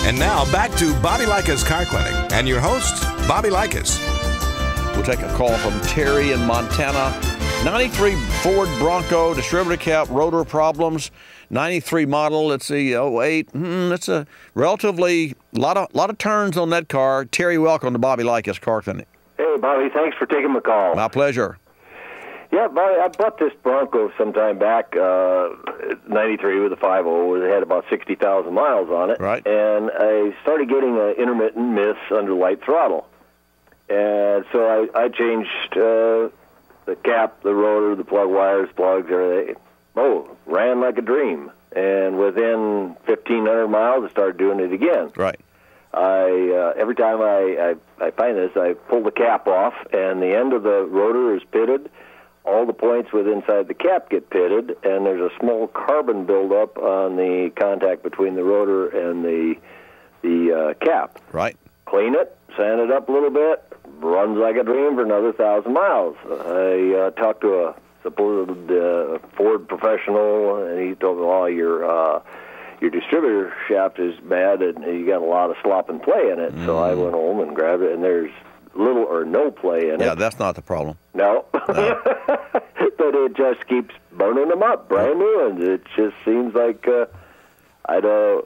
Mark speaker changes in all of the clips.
Speaker 1: And now back to Bobby Likis Car Clinic and your host, Bobby Likis.
Speaker 2: We'll take a call from Terry in Montana. 93 Ford Bronco, distributor cap, rotor problems. 93 model, let's see, 08. It's a relatively lot of turns on that car. Terry, welcome to Bobby Likis Car Clinic.
Speaker 3: Hey, Bobby, thanks for taking my call.
Speaker 2: My pleasure.
Speaker 3: Yeah, Bobby, I bought this Bronco some time back, 93 with a 5.0. It had about 60,000 miles on it.
Speaker 2: Right.
Speaker 3: And I started getting an intermittent miss under light throttle. And so I changed the cap, the rotor, the plug wires, plugs, everything. Oh, ran like a dream. And within 1,500 miles, I started doing it again.
Speaker 2: Right.
Speaker 3: Every time I find this, I pull the cap off, and the end of the rotor is pitted. All the points inside the cap get pitted, and there's a small carbon buildup on the contact between the rotor and the cap.
Speaker 2: Right.
Speaker 3: Clean it, sand it up a little bit, runs like a dream for another 1,000 miles. I talked to a supposed Ford professional, and he told me, "Oh, your distributor shaft is bad, and you got a lot of slop and play in it." So I went home and grabbed it, and there's little or no play in it.
Speaker 2: Yeah, that's not the problem.
Speaker 3: No. But it just keeps burning them up, brand new ones. It just seems like I'm at a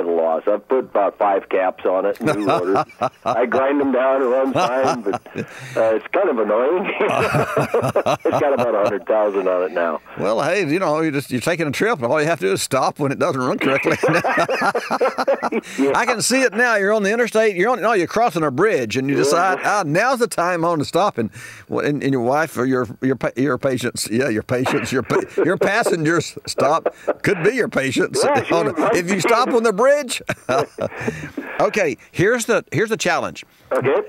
Speaker 3: loss. I've put about 5 caps on it, new rotors. I grind them down, it runs fine, but it's kind of annoying. It's got about 100,000 on it now.
Speaker 2: Well, hey, you're taking a trip, and all you have to do is stop when it doesn't run correctly.
Speaker 3: Yeah.
Speaker 2: I can see it now. You're on the interstate. You're crossing a bridge, and you decide, now's the time on to stop. And your wife or your patients, your passengers stop. Could be your patients. If you stop on the bridge. Okay, here's the challenge.
Speaker 3: Okay.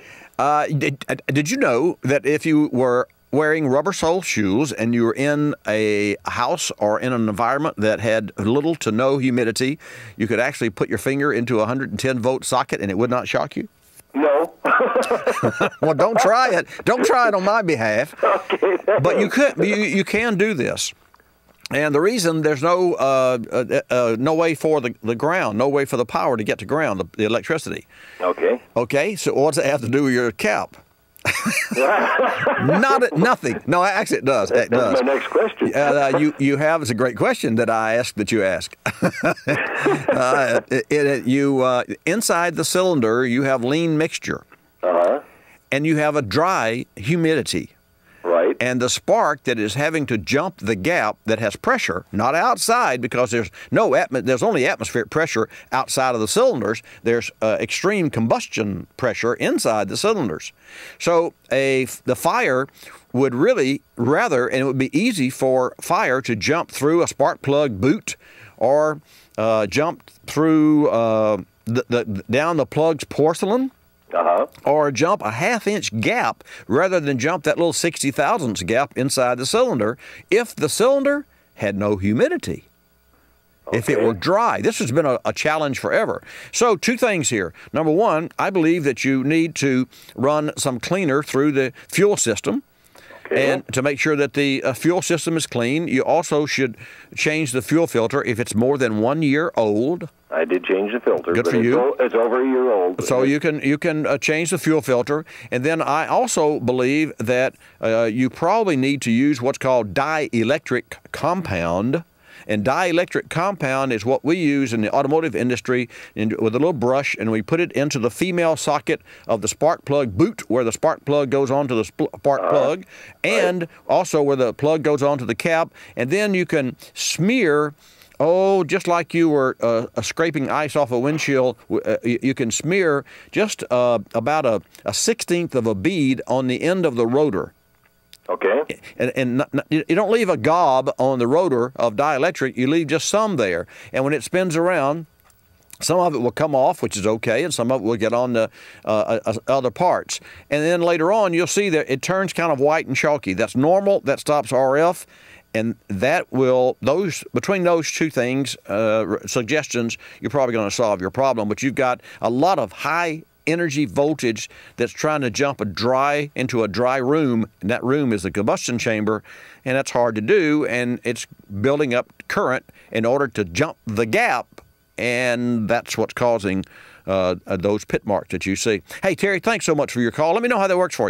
Speaker 2: Did you know that if you were wearing rubber sole shoes and you were in a house or in an environment that had little to no humidity, you could actually put your finger into a 110-volt socket and it would not shock you?
Speaker 3: No.
Speaker 2: Well, don't try it. Don't try it on my behalf.
Speaker 3: Okay.
Speaker 2: But you can do this. And the reason there's no way for the ground, no way for the power to get to ground, the electricity.
Speaker 3: Okay.
Speaker 2: Okay, so what's it have to do with your cap? Nothing. No, actually it does. It does.
Speaker 3: That's my next question.
Speaker 2: It's a great question that I ask that you ask. Inside the cylinder, you have lean mixture. And you have a dry humidity.
Speaker 3: Right.
Speaker 2: And the spark that is having to jump the gap that has pressure, not outside, because there's only atmospheric pressure outside of the cylinders. There's extreme combustion pressure inside the cylinders. So the fire would really rather, and it would be easy for fire to jump through a spark plug boot or jump through down the plug's porcelain. Or jump a half-inch gap rather than jump that little 60 thousandths gap inside the cylinder if the cylinder had no humidity. Okay. If it were dry. This has been a challenge forever. So 2 things here. Number 1, I believe that you need to run some cleaner through the fuel system. Okay. And to make sure that the fuel system is clean. You also should change the fuel filter if it's more than 1 year old.
Speaker 3: I did change the filter.
Speaker 2: Good for you.
Speaker 3: It's over a year old.
Speaker 2: So you can change the fuel filter. And then I also believe that you probably need to use what's called dielectric compound. And dielectric compound is what we use in the automotive industry with a little brush, and we put it into the female socket of the spark plug boot where the spark plug goes onto the spark plug, and also where the plug goes onto the cap. And then you can smear, just like you were scraping ice off a windshield, you can smear just about a 1/16th of a bead on the end of the rotor.
Speaker 3: Okay.
Speaker 2: And you don't leave a gob on the rotor of dielectric. You leave just some there. And when it spins around, some of it will come off, which is okay, and some of it will get on the other parts. And then later on, you'll see that it turns kind of white and chalky. That's normal. That stops RF. And that will, between those 2 things, suggestions, you're probably going to solve your problem. But you've got a lot of high energy voltage that's trying to jump into a dry room, and that room is the combustion chamber, and that's hard to do, and it's building up current in order to jump the gap and that's what's causing those pit marks that you see. Hey, Terry, thanks so much for your call. Let me know how that works for you.